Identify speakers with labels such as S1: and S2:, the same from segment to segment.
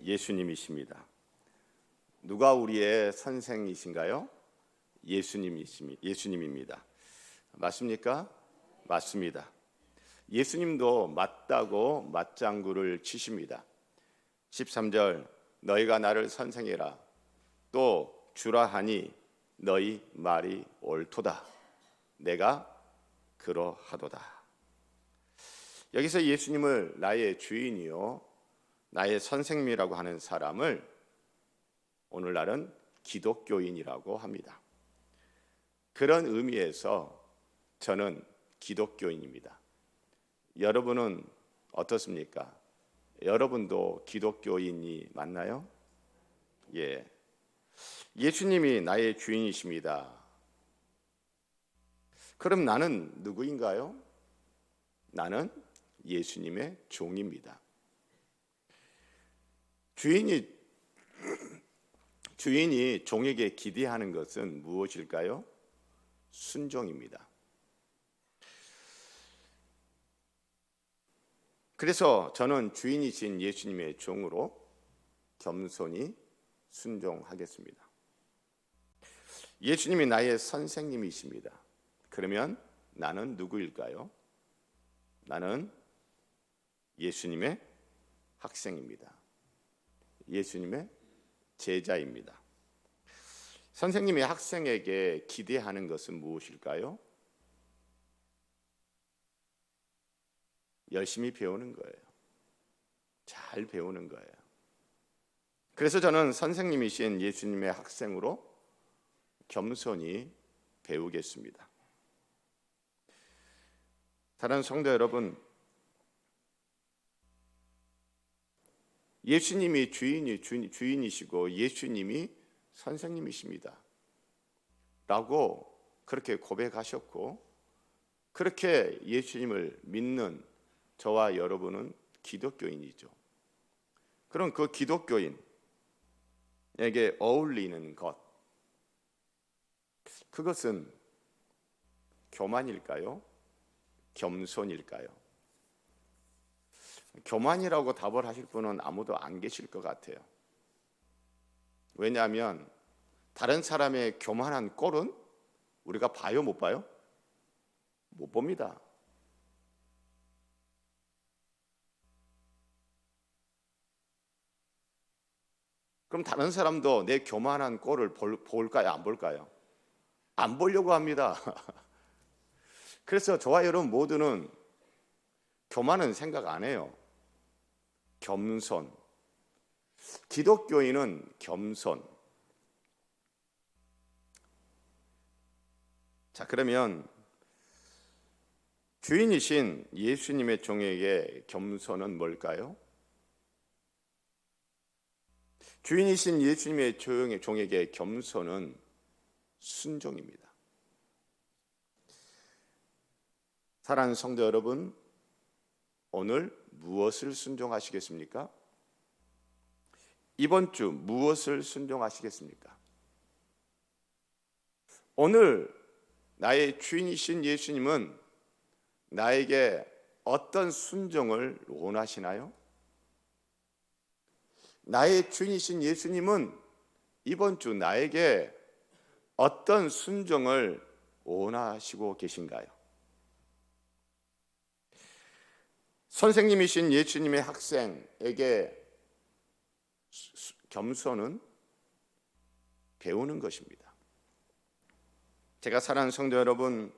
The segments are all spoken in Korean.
S1: 예수님이십니다. 누가 우리의 선생이신가요? 예수님입니다. 맞습니까? 맞습니다. 예수님도 맞다고 맞장구를 치십니다. 13절 너희가 나를 선생이라 또 주라 하니 너희 말이 옳도다. 내가 그러하도다. 여기서 예수님을 나의 주인이요 나의 선생님이라고 하는 사람을 오늘날은 기독교인이라고 합니다. 그런 의미에서 저는 기독교인입니다. 여러분은 어떻습니까? 여러분도 기독교인이 맞나요? 예. 예수님이 나의 주인이십니다. 그럼 나는 누구인가요? 나는 예수님의 종입니다. 주인이 종에게 기대하는 것은 무엇일까요? 순종입니다. 그래서 저는 주인이신 예수님의 종으로 겸손히 순종하겠습니다. 예수님이 나의 선생님이십니다. 그러면 나는 누구일까요? 나는 예수님의 학생입니다. 예수님의 제자입니다. 선생님이 학생에게 기대하는 것은 무엇일까요? 열심히 배우는 거예요. 잘 배우는 거예요. 그래서 저는 선생님이신 예수님의 학생으로 겸손히 배우겠습니다. 사랑하는 성도 여러분, 예수님이 주인이시고 예수님이 선생님이십니다 라고 그렇게 고백하셨고, 그렇게 예수님을 믿는 저와 여러분은 기독교인이죠. 그럼 그 기독교인에게 어울리는 것, 그것은 교만일까요? 겸손일까요? 교만이라고 답을 하실 분은 아무도 안 계실 것 같아요. 왜냐하면 다른 사람의 교만한 꼴은 우리가 봐요, 못 봐요? 못 봅니다. 그럼 다른 사람도 내 교만한 꼴을 볼까요? 안 볼까요? 안 보려고 합니다. 그래서 저와 여러분 모두는 교만은 생각 안 해요. 겸손. 기독교인은 겸손. 자, 그러면 주인이신 예수님의 종에게 겸손은 뭘까요? 주인이신 예수님의 종에게 겸손은 순종입니다. 사랑하는 성도 여러분, 오늘 무엇을 순종하시겠습니까? 이번 주 무엇을 순종하시겠습니까? 오늘 나의 주인이신 예수님은 나에게 어떤 순종을 원하시나요? 나의 주인이신 예수님은 이번 주 나에게 어떤 순종을 원하시고 계신가요? 선생님이신 예수님의 학생에게 겸손은 배우는 것입니다. 제가 사랑하는 성도 여러분,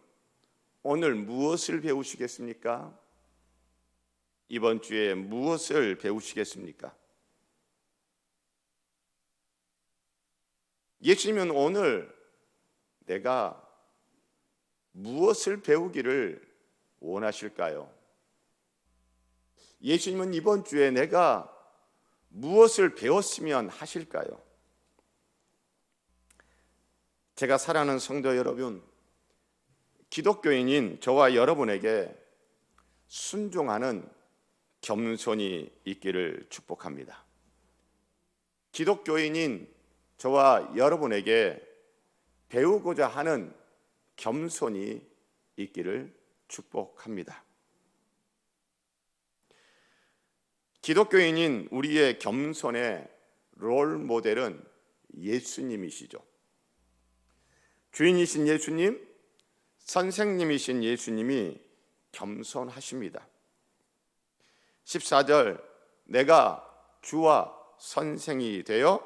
S1: 오늘 무엇을 배우시겠습니까? 이번 주에 무엇을 배우시겠습니까? 예수님은 오늘 내가 무엇을 배우기를 원하실까요? 예수님은 이번 주에 내가 무엇을 배웠으면 하실까요? 제가 사랑하는 성도 여러분, 기독교인인 저와 여러분에게 순종하는 겸손이 있기를 축복합니다. 기독교인인 저와 여러분에게 배우고자 하는 겸손이 있기를 축복합니다. 기독교인인 우리의 겸손의 롤 모델은 예수님이시죠. 주인이신 예수님, 선생님이신 예수님이 겸손하십니다. 14절, 내가 주와 선생이 되어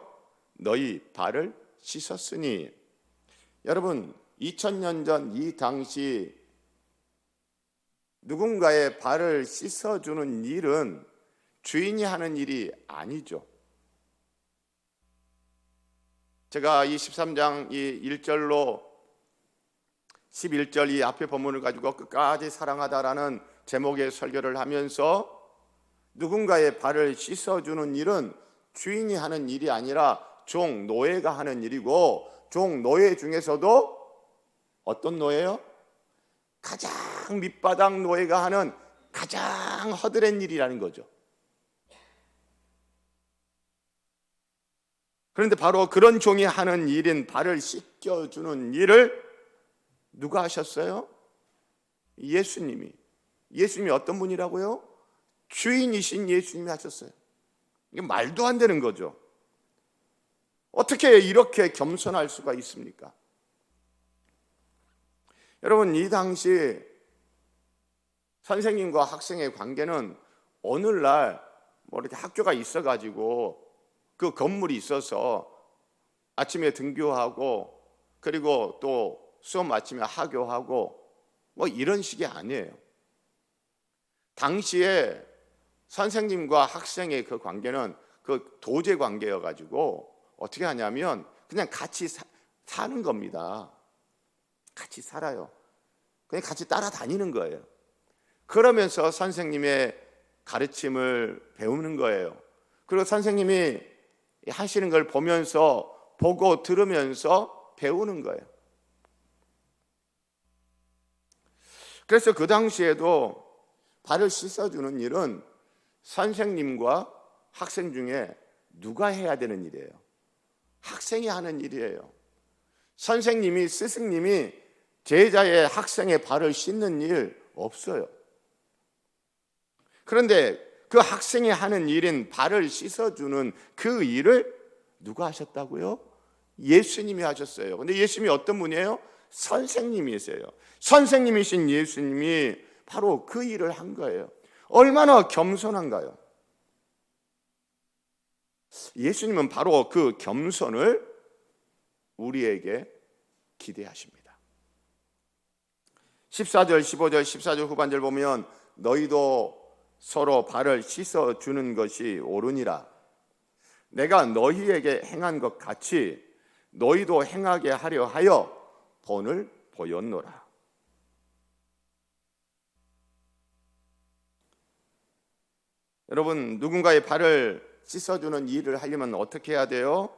S1: 너희 발을 씻었으니. 여러분, 2000년 전 이 당시 누군가의 발을 씻어주는 일은 주인이 하는 일이 아니죠. 제가 이 13장 이 1절로 11절 이 앞에 본문을 가지고 끝까지 사랑하다라는 제목의 설교를 하면서 누군가의 발을 씻어주는 일은 주인이 하는 일이 아니라 종, 노예가 하는 일이고, 종, 노예 중에서도 어떤 노예요? 가장 밑바닥 노예가 하는 가장 허드렛 일이라는 거죠. 그런데 바로 그런 종이 하는 일인 발을 씻겨주는 일을 누가 하셨어요? 예수님이. 예수님이 어떤 분이라고요? 주인이신 예수님이 하셨어요. 이게 말도 안 되는 거죠. 어떻게 이렇게 겸손할 수가 있습니까? 여러분, 이 당시 선생님과 학생의 관계는 오늘날 뭐 이렇게 학교가 있어가지고 그 건물이 있어서 아침에 등교하고 그리고 또 수업 마치면 하교하고 뭐 이런 식이 아니에요. 당시에 선생님과 학생의 그 관계는 그 도제 관계여가지고 어떻게 하냐면 그냥 같이 사는 겁니다. 같이 살아요. 그냥 같이 따라다니는 거예요. 그러면서 선생님의 가르침을 배우는 거예요. 그리고 선생님이 하시는 걸 보면서 보고 들으면서 배우는 거예요. 그래서 그 당시에도 발을 씻어주는 일은 선생님과 학생 중에 누가 해야 되는 일이에요? 학생이 하는 일이에요. 선생님이, 스승님이 제자의 학생의 발을 씻는 일 없어요. 그런데 그 학생이 하는 일인 발을 씻어주는 그 일을 누가 하셨다고요? 예수님이 하셨어요. 근데 예수님이 어떤 분이에요? 선생님이세요. 선생님이신 예수님이 바로 그 일을 한 거예요. 얼마나 겸손한가요? 예수님은 바로 그 겸손을 우리에게 기대하십니다. 14절, 15절, 14절 후반절 보면 너희도 서로 발을 씻어주는 것이 옳으니라. 내가 너희에게 행한 것 같이 너희도 행하게 하려 하여 본을 보였노라. 여러분, 누군가의 발을 씻어주는 일을 하려면 어떻게 해야 돼요?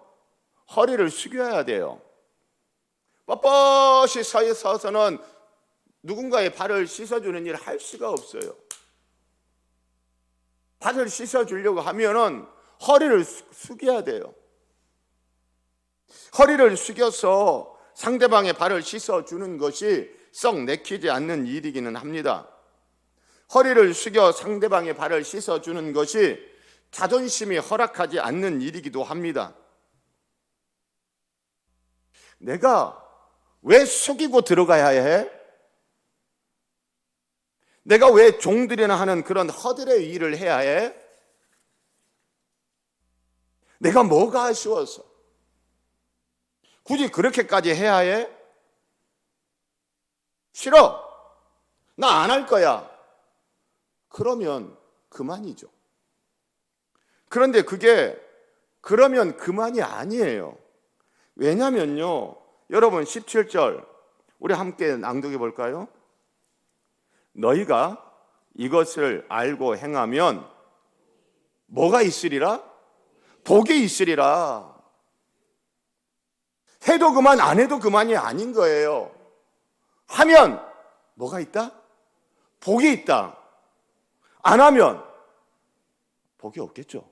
S1: 허리를 숙여야 돼요. 뻣뻣이 서서는 누군가의 발을 씻어주는 일을 할 수가 없어요. 발을 씻어주려고 하면은 허리를 숙여야 돼요. 허리를 숙여서 상대방의 발을 씻어주는 것이 썩 내키지 않는 일이기는 합니다. 허리를 숙여 상대방의 발을 씻어주는 것이 자존심이 허락하지 않는 일이기도 합니다. 내가 왜 숙이고 들어가야 해? 내가 왜 종들이나 하는 그런 허들의 일을 해야 해? 내가 뭐가 아쉬워서? 굳이 그렇게까지 해야 해? 싫어. 나 안 할 거야. 그러면 그만이죠. 그런데 그게 그러면 그만이 아니에요. 왜냐면요, 여러분 17절 우리 함께 낭독해 볼까요? 너희가 이것을 알고 행하면 뭐가 있으리라? 복이 있으리라. 해도 그만, 안 해도 그만이 아닌 거예요. 하면 뭐가 있다? 복이 있다. 안 하면 복이 없겠죠.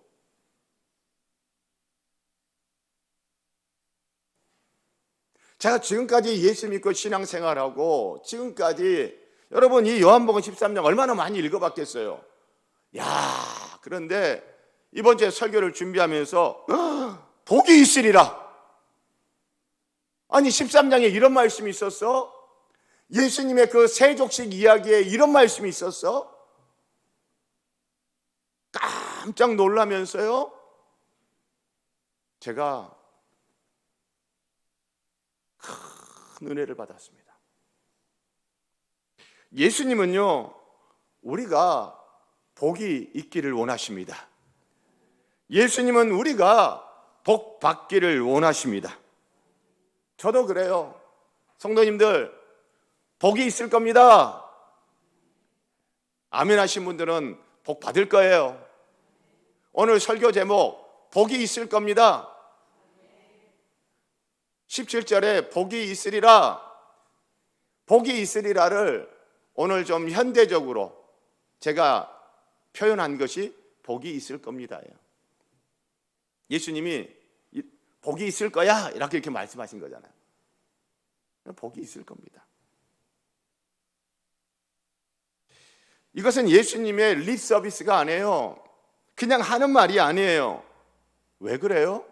S1: 제가 지금까지 예수 믿고 신앙생활하고 지금까지 여러분 이 요한복음 13장 얼마나 많이 읽어봤겠어요. 야, 그런데 이번 주에 설교를 준비하면서 복이 있으리라. 아니 13장에 이런 말씀이 있었어? 예수님의 그 세족식 이야기에 이런 말씀이 있었어? 깜짝 놀라면서요, 제가 큰 은혜를 받았습니다. 예수님은요, 우리가 복이 있기를 원하십니다. 예수님은 우리가 복 받기를 원하십니다. 저도 그래요. 성도님들, 복이 있을 겁니다. 아멘 하신 분들은 복 받을 거예요. 오늘 설교 제목, 복이 있을 겁니다. 17절에 복이 있으리라, 복이 있으리라를 오늘 좀 현대적으로 제가 표현한 것이 복이 있을 겁니다. 예수님이 복이 있을 거야 이렇게 말씀하신 거잖아요. 복이 있을 겁니다. 이것은 예수님의 립 서비스가 아니에요. 그냥 하는 말이 아니에요. 왜 그래요?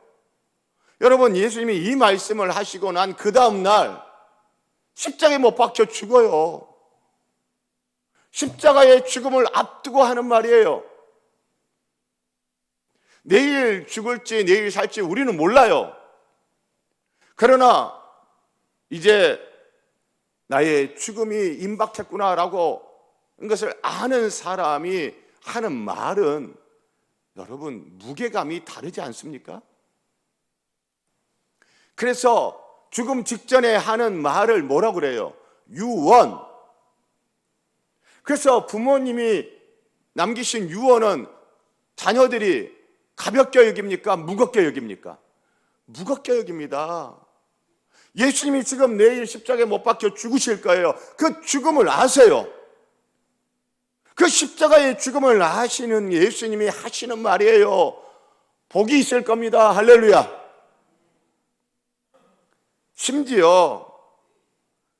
S1: 여러분, 예수님이 이 말씀을 하시고 난 그 다음 날 십자가에 못 박혀 죽어요. 십자가의 죽음을 앞두고 하는 말이에요. 내일 죽을지 내일 살지 우리는 몰라요. 그러나 이제 나의 죽음이 임박했구나라고 그것을 아는 사람이 하는 말은 여러분 무게감이 다르지 않습니까? 그래서 죽음 직전에 하는 말을 뭐라고 그래요? 유언. 그래서 부모님이 남기신 유언은 자녀들이 가볍게 여깁니까? 무겁게 여깁니까? 무겁게 여깁니다. 예수님이 지금 내일 십자가에 못 박혀 죽으실 거예요. 그 죽음을 아세요. 그 십자가의 죽음을 아시는 예수님이 하시는 말이에요. 복이 있을 겁니다. 할렐루야. 심지어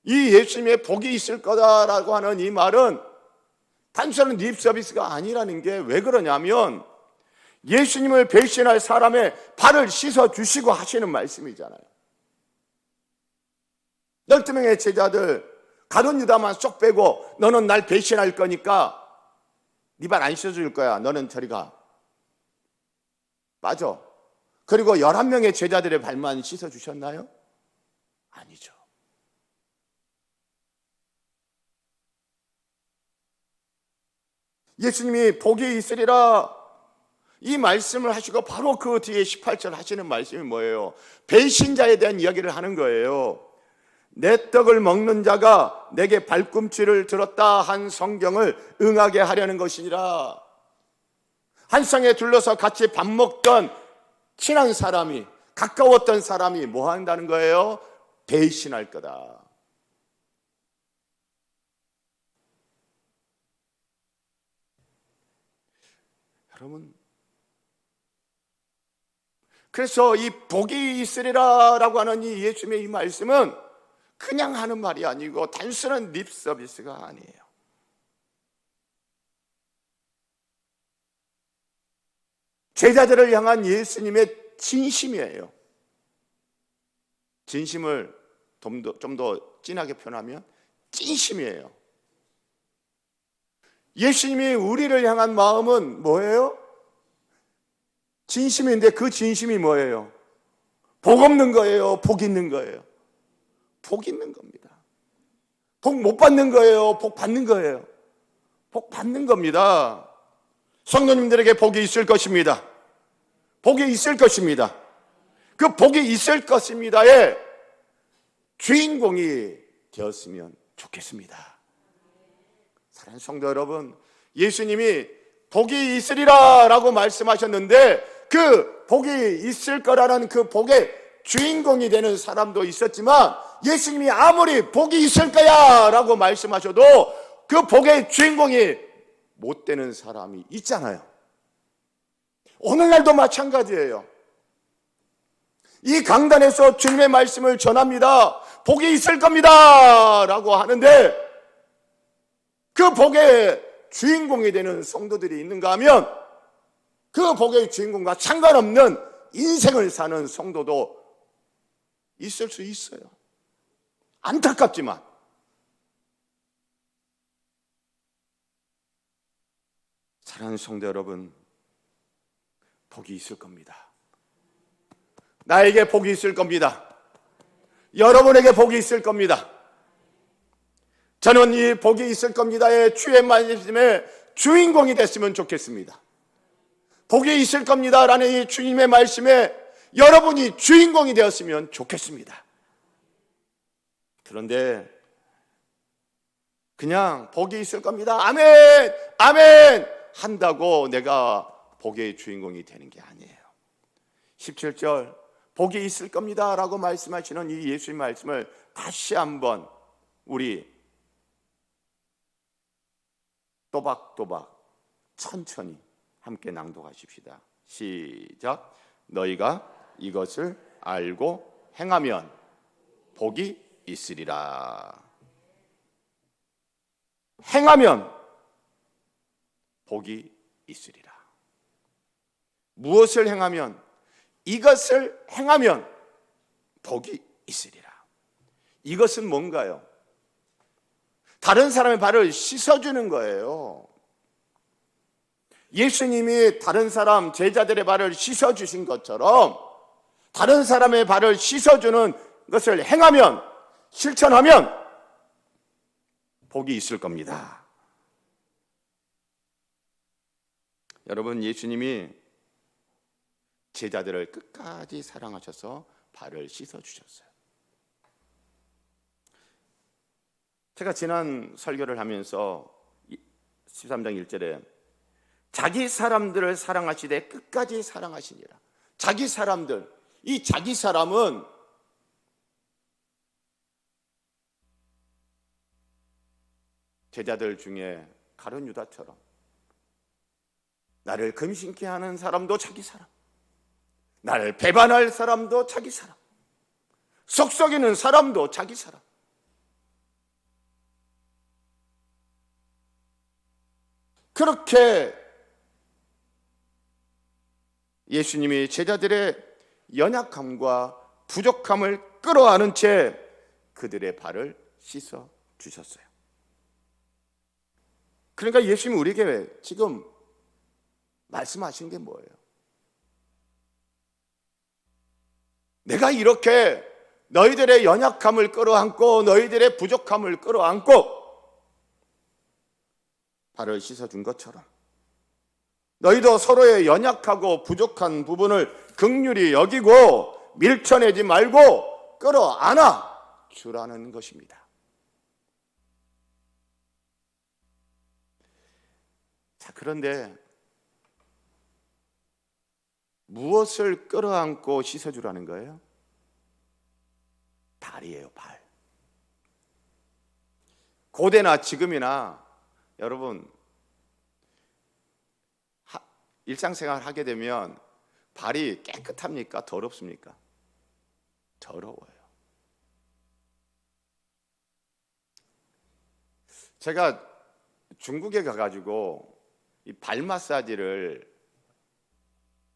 S1: 이 예수님의 복이 있을 거다라고 하는 이 말은 단순한 립 서비스가 아니라는 게 왜 그러냐면 예수님을 배신할 사람의 발을 씻어 주시고 하시는 말씀이잖아요. 12명의 제자들 가룟 유다만 쏙 빼고 너는 날 배신할 거니까 네 발 안 씻어줄 거야. 너는 저리 가. 맞아. 그리고 11명의 제자들의 발만 씻어주셨나요? 아니죠. 예수님이 복이 있으리라 이 말씀을 하시고 바로 그 뒤에 18절 하시는 말씀이 뭐예요? 배신자에 대한 이야기를 하는 거예요. 내 떡을 먹는 자가 내게 발꿈치를 들었다 한 성경을 응하게 하려는 것이니라. 한 상에 둘러서 같이 밥 먹던 친한 사람이, 가까웠던 사람이 뭐 한다는 거예요? 배신할 거다. 여러분, 그래서 이 복이 있으리라라고 하는 이 예수님의 이 말씀은 그냥 하는 말이 아니고 단순한 립 서비스가 아니에요. 제자들을 향한 예수님의 진심이에요. 진심을 좀 더 진하게 표현하면 진심이에요. 예수님이 우리를 향한 마음은 뭐예요? 진심인데 그 진심이 뭐예요? 복 없는 거예요? 복 있는 거예요? 복 있는 겁니다. 복 못 받는 거예요? 복 받는 거예요? 복 받는 겁니다. 성도님들에게 복이 있을 것입니다. 복이 있을 것입니다. 그 복이 있을 것입니다의 주인공이 되었으면 좋겠습니다. 사랑하는 성도 여러분, 예수님이 복이 있으리라 라고 말씀하셨는데 그 복이 있을 거라는 그 복의 주인공이 되는 사람도 있었지만 예수님이 아무리 복이 있을 거야 라고 말씀하셔도 그 복의 주인공이 못 되는 사람이 있잖아요. 오늘날도 마찬가지예요. 이 강단에서 주님의 말씀을 전합니다. 복이 있을 겁니다 라고 하는데 그 복의 주인공이 되는 성도들이 있는가 하면 그 복의 주인공과 상관없는 인생을 사는 성도도 있을 수 있어요. 안타깝지만. 사랑하는 성도 여러분, 복이 있을 겁니다. 나에게 복이 있을 겁니다. 여러분에게 복이 있을 겁니다. 저는 이 복이 있을 겁니다의 주의 말씀의 주인공이 됐으면 좋겠습니다. 복이 있을 겁니다라는 이 주님의 말씀에 여러분이 주인공이 되었으면 좋겠습니다. 그런데 그냥 복이 있을 겁니다, 아멘, 아멘 한다고 내가 복의 주인공이 되는 게 아니에요. 17절 복이 있을 겁니다 라고 말씀하시는 이 예수의 말씀을 다시 한번 우리 또박또박 천천히 함께 낭독하십시다. 시작. 너희가 이것을 알고 행하면 복이 있으리라. 행하면 복이 있으리라. 무엇을 행하면? 이것을 행하면 복이 있으리라. 이것은 뭔가요? 다른 사람의 발을 씻어주는 거예요. 예수님이 다른 사람 제자들의 발을 씻어주신 것처럼 다른 사람의 발을 씻어주는 것을 행하면, 실천하면 복이 있을 겁니다. 여러분, 예수님이 제자들을 끝까지 사랑하셔서 발을 씻어주셨어요. 제가 지난 설교를 하면서 13장 1절에 자기 사람들을 사랑하시되 끝까지 사랑하시니라. 자기 사람들, 이 자기 사람은 제자들 중에 가룟 유다처럼 나를 금신케 하는 사람도 자기 사람, 나를 배반할 사람도 자기 사람, 속썩이는 사람도 자기 사람. 그렇게 예수님이 제자들의 연약함과 부족함을 끌어안은 채 그들의 발을 씻어 주셨어요. 그러니까 예수님이 우리에게 지금 말씀하신 게 뭐예요? 내가 이렇게 너희들의 연약함을 끌어안고 너희들의 부족함을 끌어안고 발을 씻어준 것처럼 너희도 서로의 연약하고 부족한 부분을 긍휼히 여기고 밀쳐내지 말고 끌어안아 주라는 것입니다. 자, 그런데 무엇을 끌어안고 씻어주라는 거예요? 발이에요, 발. 고대나 지금이나 여러분 일상생활 하게 되면 발이 깨끗합니까? 더럽습니까? 더러워요. 제가 중국에 가가지고 이 발 마사지를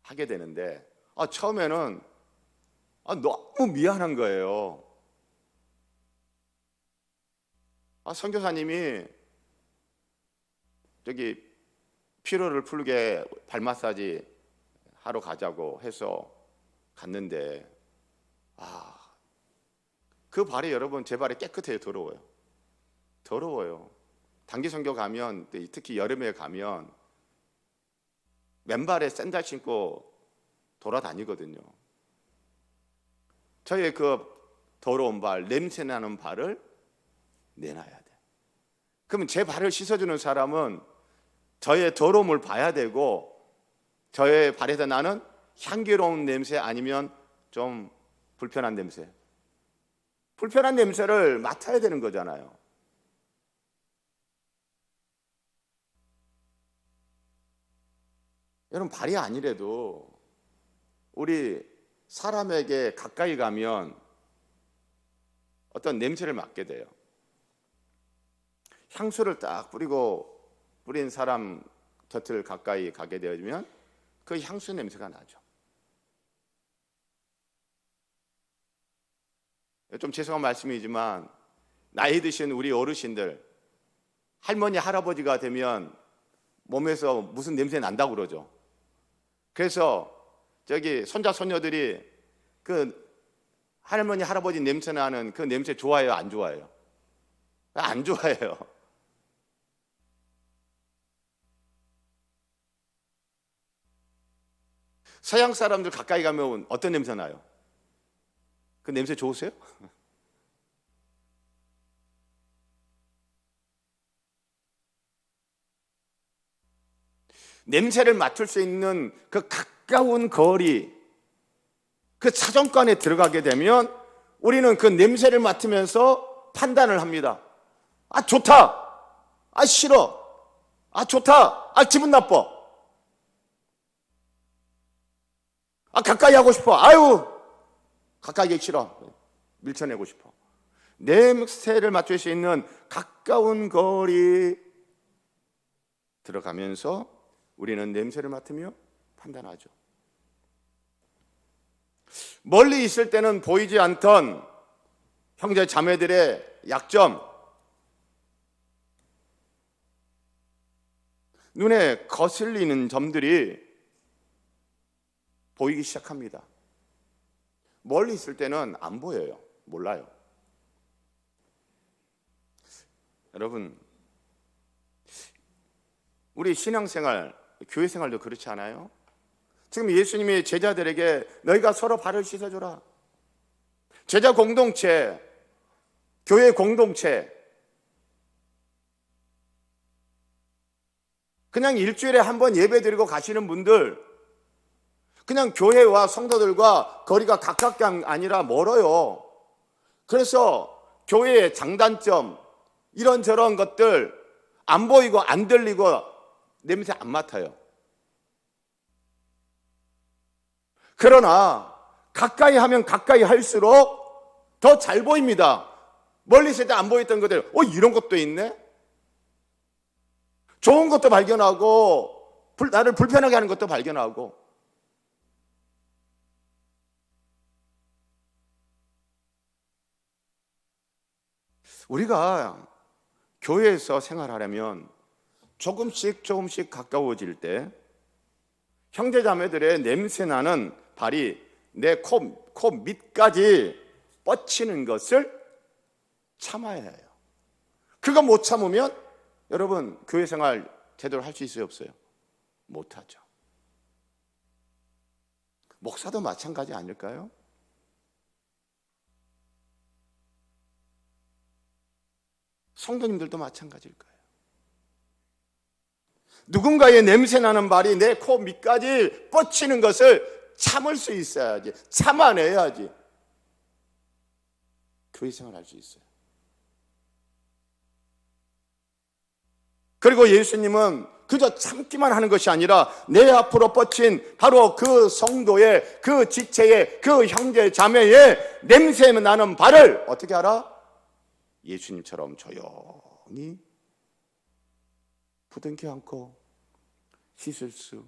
S1: 하게 되는데 처음에는 너무 미안한 거예요. 선교사님이 저기 피로를 풀게 발 마사지 하러 가자고 해서 갔는데 그 발이 여러분 제 발이 깨끗해요, 더러워요? 더러워요. 단기 선교 가면 특히 여름에 가면 맨발에 샌들 신고 돌아다니거든요. 저의 그 더러운 발, 냄새나는 발을 내놔야 돼. 그러면 제 발을 씻어주는 사람은 저의 더러움을 봐야 되고 저의 발에서 나는 향기로운 냄새 아니면 좀 불편한 냄새, 불편한 냄새를 맡아야 되는 거잖아요. 여러분, 발이 아니래도 우리 사람에게 가까이 가면 어떤 냄새를 맡게 돼요. 향수를 딱 뿌린 사람 곁을 가까이 가게 되면 그 향수 냄새가 나죠. 좀 죄송한 말씀이지만 나이 드신 우리 어르신들, 할머니 할아버지가 되면 몸에서 무슨 냄새 난다고 그러죠. 그래서 저기 손자 손녀들이 그 할머니 할아버지 냄새 나는 그 냄새 좋아해요, 안 좋아해요? 안 좋아해요. 서양 사람들 가까이 가면 어떤 냄새 나요? 그 냄새 좋으세요? 냄새를 맡을 수 있는 그 가까운 거리, 그 사정관에 들어가게 되면 우리는 그 냄새를 맡으면서 판단을 합니다. 아, 좋다. 아, 싫어. 아, 좋다. 아, 기분 나빠. 아, 가까이 하고 싶어. 아유, 가까이 하기 싫어. 밀쳐내고 싶어. 냄새를 맡을 수 있는 가까운 거리 들어가면서 우리는 냄새를 맡으며 판단하죠. 멀리 있을 때는 보이지 않던 형제 자매들의 약점, 눈에 거슬리는 점들이 보이기 시작합니다. 멀리 있을 때는 안 보여요. 몰라요. 여러분, 우리 신앙생활, 교회생활도 그렇지 않아요? 지금 예수님이 제자들에게 너희가 서로 발을 씻어줘라. 제자 공동체, 교회 공동체, 그냥 일주일에 한 번 예배 드리고 가시는 분들, 그냥 교회와 성도들과 거리가 가깝게 아니라 멀어요. 그래서 교회의 장단점, 이런저런 것들 안 보이고 안 들리고 냄새 안 맡아요. 그러나 가까이 하면 가까이 할수록 더 잘 보입니다. 멀리 있을 때 안 보였던 것들, 이런 것도 있네? 좋은 것도 발견하고 나를 불편하게 하는 것도 발견하고. 우리가 교회에서 생활하려면 조금씩 가까워질 때 형제자매들의 냄새나는 발이 내 코 밑까지 뻗치는 것을 참아야 해요. 그거 못 참으면 여러분 교회 생활 제대로 할 수 있어요, 없어요? 못하죠. 목사도 마찬가지 아닐까요? 성도님들도 마찬가지일 거예요. 누군가의 냄새나는 발이 내 코 밑까지 뻗치는 것을 참을 수 있어야지, 참아내야지 교회 생활할 수 있어요. 그리고 예수님은 그저 참기만 하는 것이 아니라 내 앞으로 뻗친 바로 그 성도의, 그 지체의, 그 형제 자매의 냄새 나는 발을 어떻게 알아? 예수님처럼 조용히 부둥켜 안고 씻을 수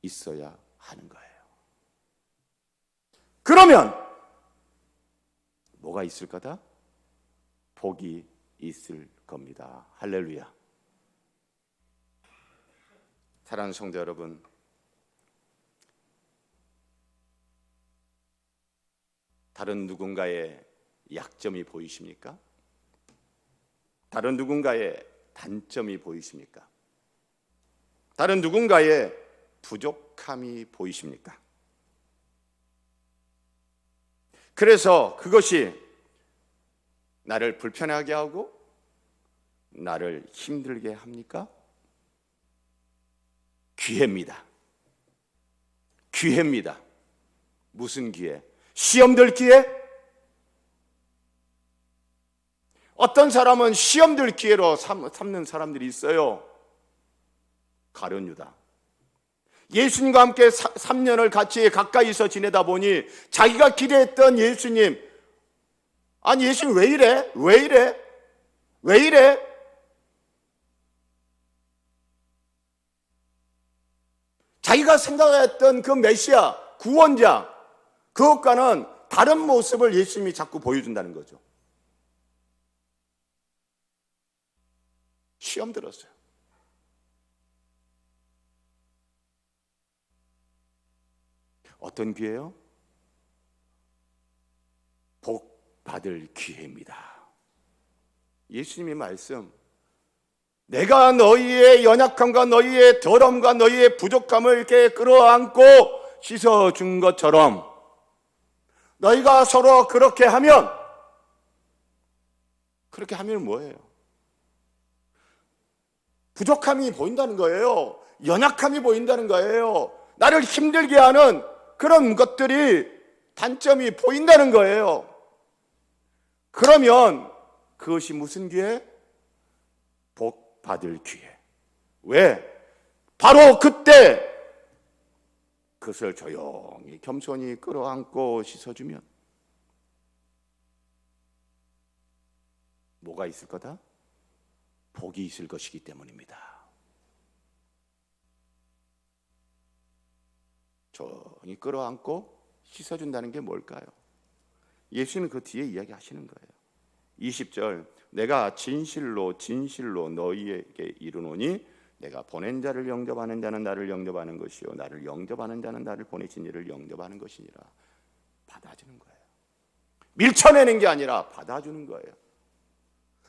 S1: 있어야 하는 거예요. 그러면 뭐가 있을 거다? 복이 있을 겁니다. 할렐루야. 사랑하는 성도 여러분, 다른 누군가의 약점이 보이십니까? 다른 누군가의 단점이 보이십니까? 다른 누군가의 부족함이 보이십니까? 그래서 그것이 나를 불편하게 하고 나를 힘들게 합니까? 기회입니다. 기회입니다. 무슨 기회? 시험 들 기회? 어떤 사람은 시험 들 기회로 삼는 사람들이 있어요. 가룟 유다. 예수님과 함께 3년을 같이 가까이서 지내다 보니 자기가 기대했던 예수님, 아니 예수님 왜 이래? 왜 이래? 왜 이래? 자기가 생각했던 그 메시아, 구원자, 그것과는 다른 모습을 예수님이 자꾸 보여준다는 거죠. 시험 들었어요. 어떤 기회요? 복 받을 기회입니다. 예수님의 말씀, 내가 너희의 연약함과 너희의 더러움과 너희의 부족함을 이렇게 끌어안고 씻어준 것처럼 너희가 서로 그렇게 하면 뭐예요? 부족함이 보인다는 거예요. 연약함이 보인다는 거예요. 나를 힘들게 하는 그런 것들이, 단점이 보인다는 거예요. 그러면 그것이 무슨 기회? 복 받을 기회. 왜? 바로 그때 그것을 조용히 겸손히 끌어안고 씻어주면 뭐가 있을 거다? 복이 있을 것이기 때문입니다. 조용히 끌어안고 씻어준다는 게 뭘까요? 예수님은 그 뒤에 이야기하시는 거예요. 20절, 내가 진실로 진실로 너희에게 이르노니 내가 보낸 자를 영접하는 자는 나를 영접하는 것이요 나를 영접하는 자는 나를 보내신 이를 영접하는 것이니라. 받아주는 거예요. 밀쳐내는 게 아니라 받아주는 거예요.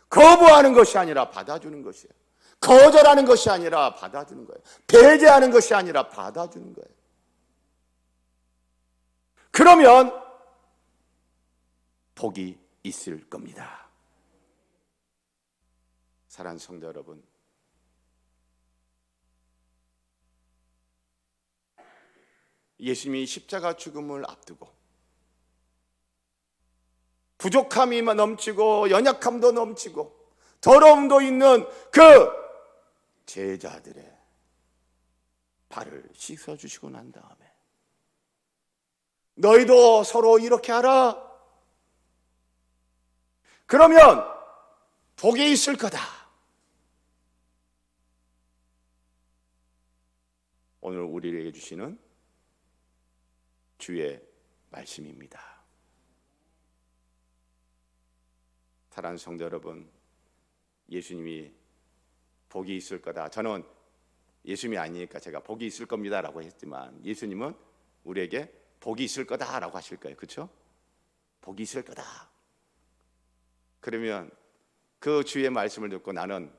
S1: 거부하는 것이 아니라 받아주는 것이에요. 거절하는 것이 아니라 받아주는 거예요. 배제하는 것이 아니라 받아주는 거예요. 그러면 복이 있을 겁니다. 사랑하는 성도 여러분, 예수님이 십자가 죽음을 앞두고 부족함이 넘치고 연약함도 넘치고 더러움도 있는 그 제자들의 발을 씻어주시고 난 다음에 너희도 서로 이렇게 하라. 그러면 복이 있을 거다. 오늘 우리에게 주시는 주의 말씀입니다. 사랑하는 성도 여러분, 예수님이 복이 있을 거다. 저는 예수님이 아니니까 제가 복이 있을 겁니다 라고 했지만 예수님은 우리에게 복이 있을 거다라고 하실 거예요. 그렇죠? 복이 있을 거다. 그러면 그 주의 말씀을 듣고 나는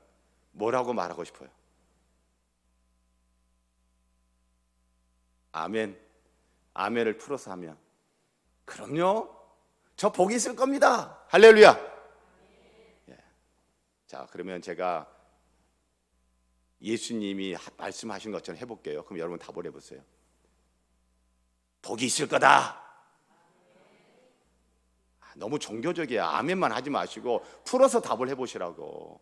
S1: 뭐라고 말하고 싶어요? 아멘. 아멘을 풀어서 하면 그럼요. 저 복이 있을 겁니다. 할렐루야. 예. 자, 그러면 제가 예수님이 말씀하신 것처럼 해볼게요. 그럼 여러분 답을 해보세요. 복이 있을 거다. 너무 종교적이야. 아멘만 하지 마시고 풀어서 답을 해보시라고.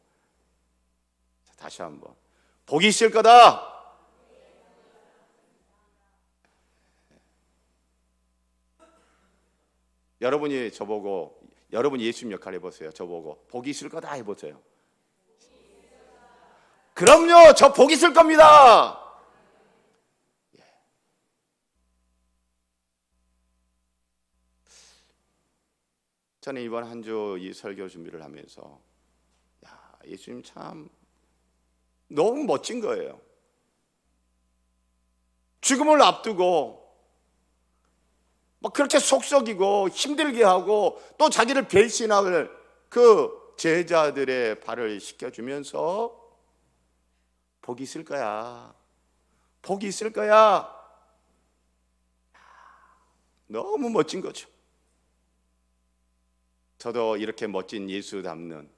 S1: 자, 다시 한번. 복이 있을 거다. 여러분이 저보고, 여러분 예수님 역할 해보세요. 저보고 복이 있을 거다 해보세요. 그럼요, 저 복 있을 겁니다. 예. 저는 이번 한 주 이 설교 준비를 하면서 예수님 참 너무 멋진 거예요. 죽음을 앞두고 막 그렇게 속썩이고 힘들게 하고 또 자기를 배신할 그 제자들의 발을 씻겨주면서 복이 있을 거야. 복이 있을 거야. 너무 멋진 거죠. 저도 이렇게 멋진 예수 닮는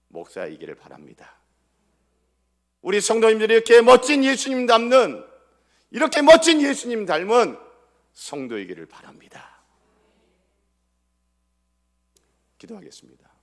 S1: 목사이기를 바랍니다. 우리 성도님들이 이렇게 멋진 예수님 닮는, 이렇게 멋진 예수님 닮은 성도이기를 바랍니다. 기도하겠습니다.